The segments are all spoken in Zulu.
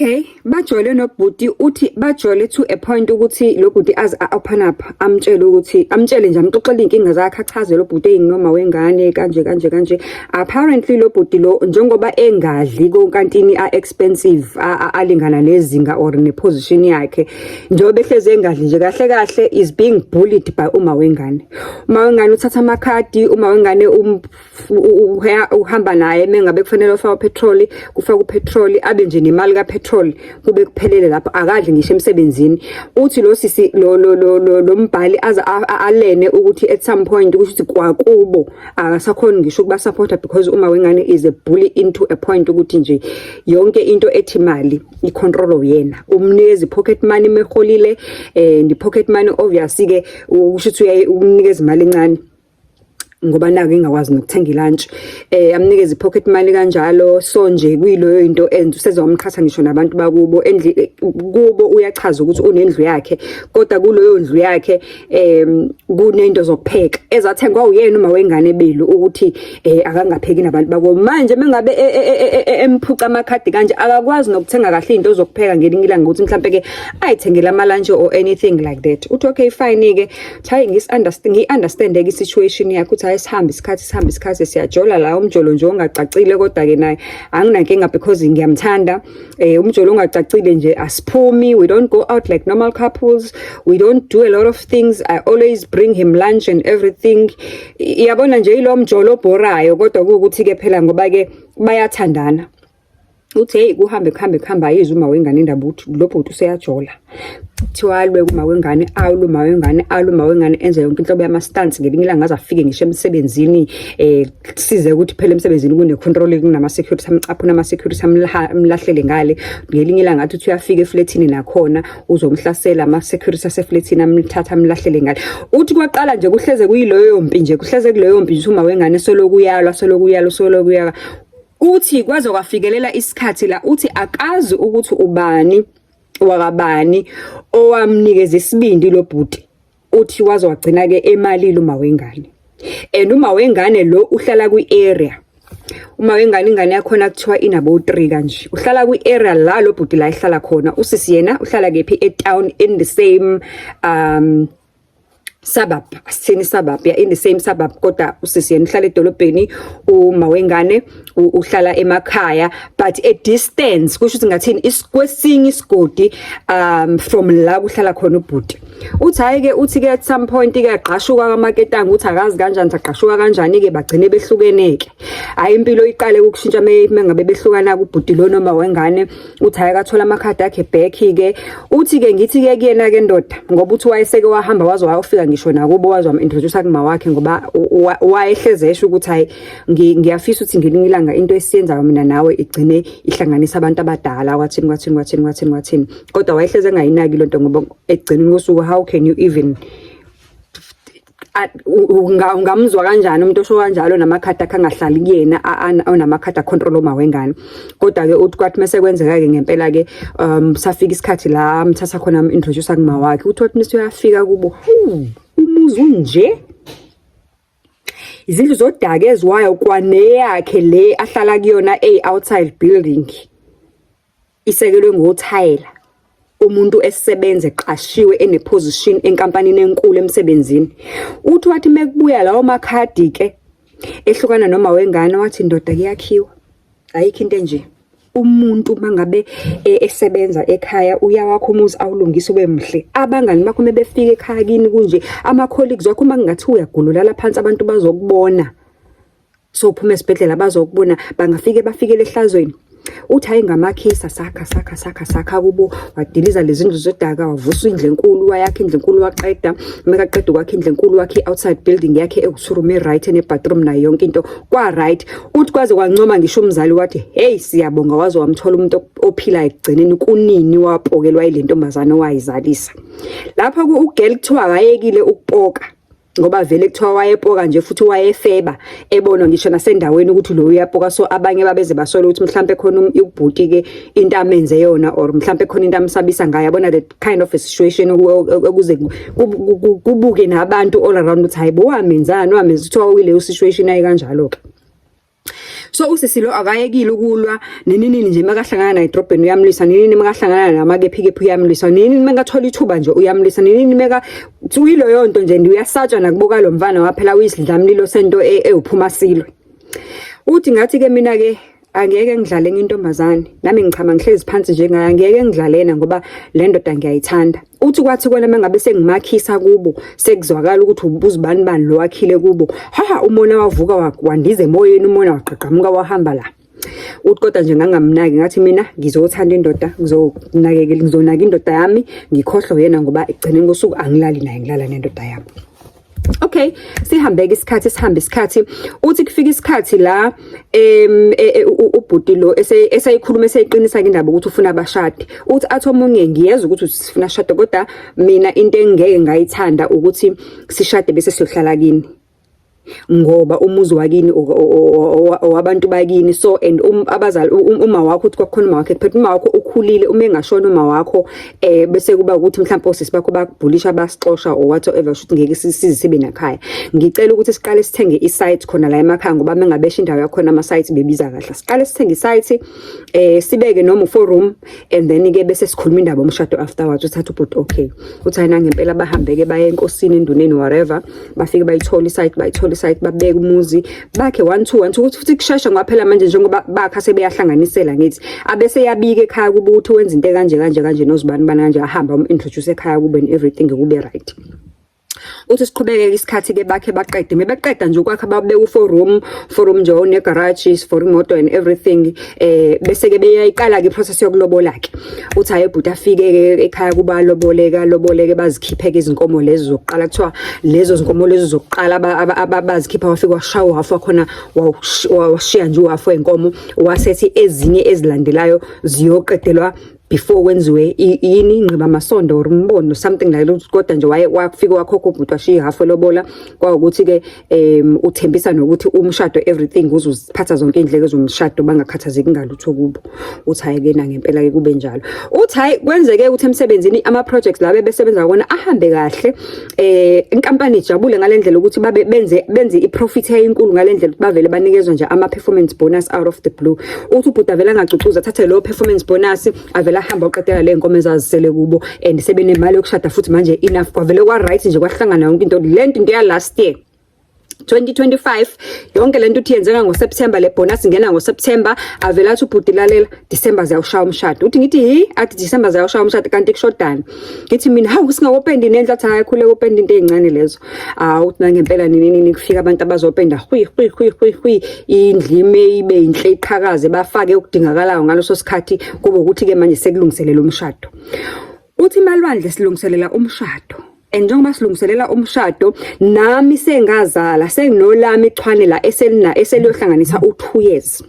Okay, bajole nobhuti uthi bajole to a point ukuthi lo bhuti az open up amtshele nje amxoxele inkinga zakhe achaze lo bhuti eyinoma wengane kanje apparently lo bhuti lo njengoba engadli konkantini expensive alingana nezinga or ne position yakhe njengoba ehleze engadli nje kahle is being bullied by uma wengane uthatha amakhadi uma wengane uhamba naye mengabe kufanele ufaka petrol kufaka upetrol abe nje nemali petrol kube kuphelele lapho akadli ngisho emsebenzini uthi lo sisi lo mbhali alene ukuthi at some point ukuthi kwakubo akasakhona ngisho ukuba supporta because uma wengane is a bully into a point ukuthi nje yonke into ethi imali icontrol yena umnikeza pocket money meholile and pocket money obviously ke usho ukuthi uyanikeza imali encane ngoba nake engakwazi nokuthenga lunch amnikeza pocket money kanjalo so nje kuyiloyo into enze usezomqhatha ngisho nabantu bakubo kubo uyachaza ukuthi unendlu yakhe kodwa kuloyo ndlu yakhe kunento zokupheka ezathengwa uyena uma wengane belu ukuthi akangapheki nabantu bako manje mengabe emphuca amakhadi kanje akakwazi nokuthenga kahle into zokupheka ngelinye ilanga ukuthi mhlambe ke ayithengela ama lunch or anything like that uthi okay fine ke hayi ngi-understand ke situation yakhe sihambe isikhathi siyajola la umjolo nje ongacacile kodwa ke naye anginankinga because ngiyamthanda umjolo ongacacile nje asiphumi we don't go out like normal couples we don't do a lot of things I always bring him lunch and everything iyabona nje ilo mjolo obhorayo kodwa ukuthi ke phela ngoba ke bayathandana uthi hey kuhamba ayizwe uma wengane indaba uthi lo bhuti useyajola kuthiwa alwe kuma wengane enze yonke inhlobo yama stunts ngelinye ilanga azafike ngisho emsebenzini size ukuthi phela emsebenzini kune control kunama security samcapho nama security amlahlele ngale ngelinye ilanga athi uyafika eflatini nakhona uzomhlasela ama security aseflatini amthatha amlahlele ngale uthi kwaqala nje kuhleze kuyiloyo mpi nje kuhleze kuleyo mpi uma wengane solokuyala uthi kwaze kwafikelela isikhathi la uthi akazi ukuthi ubani wakabani owamnikeza isibindi lo bhuti uthi waze wagcina ke emalini uma wengane uma wengane lo uhlala kwi-area uma wengane ingane yakhona kuthiwa inabo 3 kanje uhlala kwi-area la lo bhuti la ihlala khona usisi yena uhlala kephi e-town in the same suburb in the same suburb kodwa usisi yena uhlala edolobheni uma wengane uhlala emakhaya but a distance kusho ukuthi ngathini isikwesinye isigodi from la kuhlala khona ubhuti uthi ke at some point ke aqashuka kwamaketanga uthi akazi kanjani aqashuka kanjani ke bagcine behlukeneke hayi impilo iqale ukushintsha mengabe behlukana kubhuti lo noma wengane uthi ayakathola amakhadi akhe back ke uthi ke ngithi ke kuyena ke ndoda ngoba uthi wayeseke wahamba waze wayofika ngisho nakubo wazama introduce kuma wakhe ngoba wayehlezesha ukuthi hayi ngiyafisa ukuthi ngelinye ilanga into esiyenzayo mina nawe igcine ihlanganisa abantu abadala kwathini kodwa wayehleze engayinaki lonto ngoba egcina ngosuku how can you even ungamzwa kanjani umuntu osho kanjalo namakhadi akhe angahlali kuyena onamakhadi control uma wengane kodwa ke uthi kwathi mase kwenzeka ke ngempela ke safika isikhathi la mthatha khona introduce kuma wakhe uthi wathi uyafika kubo umuzi unje izindlu zodaka eziwayo kwaneyakhe le ahlala kuyona outside building isekelwe ngothayela umuntu esebenza eqashiwe ene position enkampanini enkulu emsebenzini uthi wathi mekubuya lawo makhadi ke ehlukana noma wengane wathi indoda kuyakhiwa ayikho into nje umuntu mangabe esebenza ekhaya uyawakho umuzi awulungisa ube mhle abangani bakho mebefika ekhaya kini kunje ama colleagues wakho mangathi uyagulula lapha phansi abantu bazokubona so uphuma esibhedlela bazokubona bafikele ehlazweni uthi hayi ngamakhisa sakha kubo wadiliza lezi ndlu zodaka wavusa indlu enkulu wayakhe indlu enkulu waqeda mekaqeda kwakhe indlu enkulu wakhe outside building yakhe ekusurume right ne bathroom nayo yonke into kwa right uthi kwaze kwancoma ngisho umzali wathi hey siyabonga waze wamthola umuntu ophila ekugcineni kunini wapokelwa ile ntombazana wayizalisa lapha ugirl kuthiwa akayekile ukupoka ngoba vele kuthiwa wayepoka nje futhi wayefeba ebona ngisho nasendaweni ukuthi lo uyapoka so abanye babeze basola ukuthi mhlambe khona ubhuti ke into amenze yona or mhlambe khona into amsabisa ngayo yabona that kind of a situation ukuze kubuke nabantu all around ukuthi hayibo wamenzani wamenza kuthiwa uyileyo situation ayi kanjalo ke So usisi lo akayekile ukulwa nenini nje makahlangana naye edrobheni uyamlisa, nenini makahlangana namakephi uyamlisa, nenini makathola ithuba nje uyamlisa, nenini meka uyilo yonto nje uyasatshwa nakubuka lo mfana waphela uyisidlamlilo sento uphuma silwe. Uthi ngathi ke mina ke angeke ngidlale ngintombazane, nami ngichama ngihlezi phansi nje ngeke ngidlalena ngoba le ndoda ngiyayithanda. Uthi kwathi kona mangabe sengimakhisa kubo sekuzwakala ukuthi ubuzibani bani lo wakhile kubo, umona wavuka wandize emoyeni, umona waqhaqhamuka wahamba la. Uthi kodwa nje ngangamnaki ngathi mina ngizothanda indoda, ngizonakekela, ngizonaka indoda yami, ngikhohlwe yena ngoba egcineni kosuku angilali naye, ngilala nendoda yami. Okay, sihambe isikhathi. Uthi kufika isikhathi la ubhuti lo eseyikhuluma eseyiqinisa indaba ukuthi ufuna abashadi. Uthi athi omunye ngiyeza ukuthi sifuna ashade kodwa mina into engeke ngayithanda ukuthi sishade bese siyohlala kini. Ngoba umuzi wakini owabantu bakini, so and abazali uma wakho uthi kwakhona uma wakhe kuphethe uma wakho ukhulile, uma engashona uma wakho bese kuba ukuthi mhlawumbe osisi bakho bakubhulisha basixosha or whatever shothi ngeke sibe nakhaya. Ngicela ukuthi siqale sithenge isite khona la emakhaya ngoba mengabesha indawo yakho ama sites bebiza kahle. Siqale sithenge isite sibeke noma 4 room and then ke bese sikhuluma indaba omshado afterwards. Uthatha ubhuti okay, uthi ayina ngempela bahambe ke baye enkosini enduneni whatever, bafike bayithola isite site babeka umuzi bakhe 1-2 ukuthi futhi kushesha ngaphela manje njengoba bakha sebeyahlanganisela ngithi abese yabika ekhaya kuba ukuthi wenza into kanje nozibani kanje ahamba introduce ekhaya kube everything kube right. Uthi siqhubeke isikhathi ke bakhe baqede mebeqeda nje ukwakha babe u4 room nje one garage for imoto and everything bese ke beyayiqala ke process yokulobola ke. Uthi hayi ebhuti afike ke ekhaya kuba loboleke bazikhiphe ke izinkomo lezi zokuqala kuthiwa lezo zinkomo lezi zokuqala abazikhipha wafika washawa wafa khona washiya nje wafa enkomo wasethi ezinye ezilandelayo ziyoqedelwa before kwenziwe yini ingqiba amasondo or umbono something like that. Kodwa nje wafika wakhokho ubhuti washiya half lobola kwa ukuthi ke uthembisa nokuthi umshado everything uzoziphatha zonke indleko zomshado bangakhathazeki ngalutho kubo. Uthi hayi ke na ngempela ke kube njalo. Uthi hayi kwenzeke ukuthi emsebenzini ama projects labe besebenza kona ahambe kahle, inkampani ijabule ngalendlela ukuthi babe benze iprofit eyinkulu ngalendlela ukuthi bavele banikezwe nje ama performance bonus out of the blue. Uthi ubhuti avela ngacucuza thathe lo performance bonus avela hamba uqedela le nkomo ezazisele kubo and sebenemali yokushada futhi manje enough kwavele kwa right nje kwahlangana yonke into lento ya last year 2025 yonke lento uthi yenzeka ngoSeptember, le bonus ingena ngoSeptember, avela athi ubhuti lalela December ziyawushaya umshado. Uthi ngithi athi December ziyawushaya umshado kanti kushodana. Ngithi mina hawu singawopendi nenhla athi hayi khule opendi into ezincane lezo. Uthi nangempela nini kufika abantu abazopenda hwi indlime ibe inhle iqhakaze bafake ukudingakalayo ngaloso sikhathi kube ukuthi ke manje sekulungiselela umshado. Uthi malwandle silungiselela umshado. Njengoba silungiselela umshado nami sengazala senginolami ichwane la eseliyohlanganisa u2 years.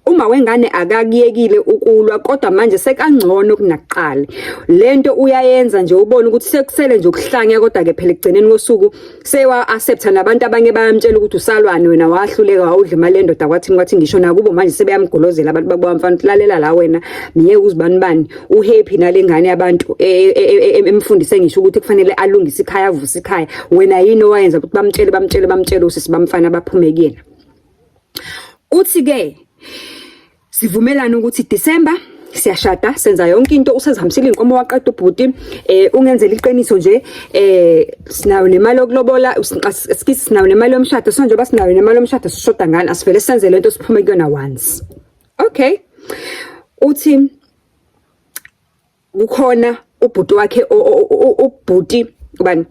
Uma wengane akakiyekile ukulwa kodwa manje sekangcono kunakuqala. Lento uyayenza nje ubone ukuthi sekusele nje ukuhlanya kodwa ke phela egcineni kosuku sewa accepta nabantu abanye bayamtshela ukuthi usalwane wena wahluleka wawudla imali endoda kwathi ngisho nakubo manje sebeyamgolozela abantu babamfana lalela la wena miye uzibani uhappy nalengane yabantu emfundise ngisho ukuthi kufanele alungise ikhaya avuse ikhaya wena yini owayenza ukuthi bamtshele usisi bamfana baphume kuyena. Uthi ke sivumelana ukuthi December siyashada senza yonke into usezihambisile inkomo waqeda ubhuti ungenzela iqiniso nje sinayo nemali yokulobola sinayo nemali yomshado sonje basinayo nemali yomshado sishoda ngani asivele senze lento siphume kuyona once. Okay, uthi kukhona ubhuti wakhe ubhuti ubani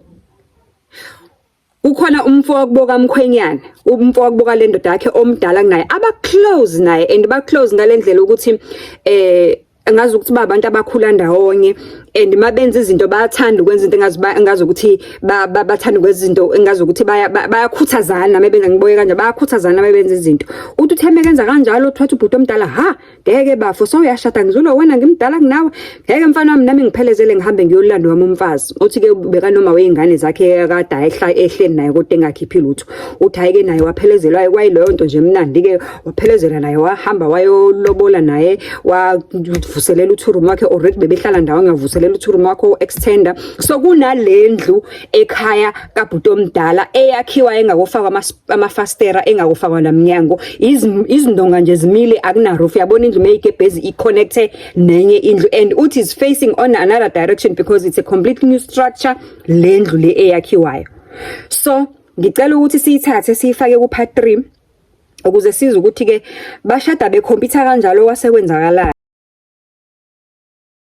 ukhona umfowabo kaMkhwenyana, umfowabo kalendoda yakhe omdala kunaye aba close naye and ba close ngalendlela ukuthi engazi ukuthi babantu abakhula ndawonye and mabenza izinto bayathanda ukwenza into engazi ukuthi bathanda ukwenza izinto engazi ukuthi bayakhuthazana mabenza ngiboye kanje bayakhuthazana mabenza izinto. Uthi utheme kenza kanjalo uthatha ubhuti omdala ngeke bafo so uyashada ngizulo wena ngimdala kunawe ngeke mfana wami nami ngiphelezele ngihambe ngiyolanda wami umfazi. Uthi ke beka noma weyingane zakhe akade ehleli naye kodwa engakhiphi lutho. Uthi hayi ke naye waphelezelwa kwayileyo nto nje mnandi ke waphelezela naye wahamba wayolobola naye wavuselela uThurumu wakhe already bebehlala ndawo ngavuselela ucindezela uthi urumu wakho extender. So kunalendlu ekhaya kabhuti omdala eyakhiwa engakofakwa amafastera engakofakwa naminyango, izindonga nje zimile akuna roof. Yabona indlu mayigebhezi iconnecte nenye indlu, and uthi is facing on another direction because it's a completely new structure lendlu le eyakhiwayo. So ngicela ukuthi siyithathe siyifake ku part 3 ukuze size ukuthi ke bashada becomputer kanjalo kwasekwenzakala.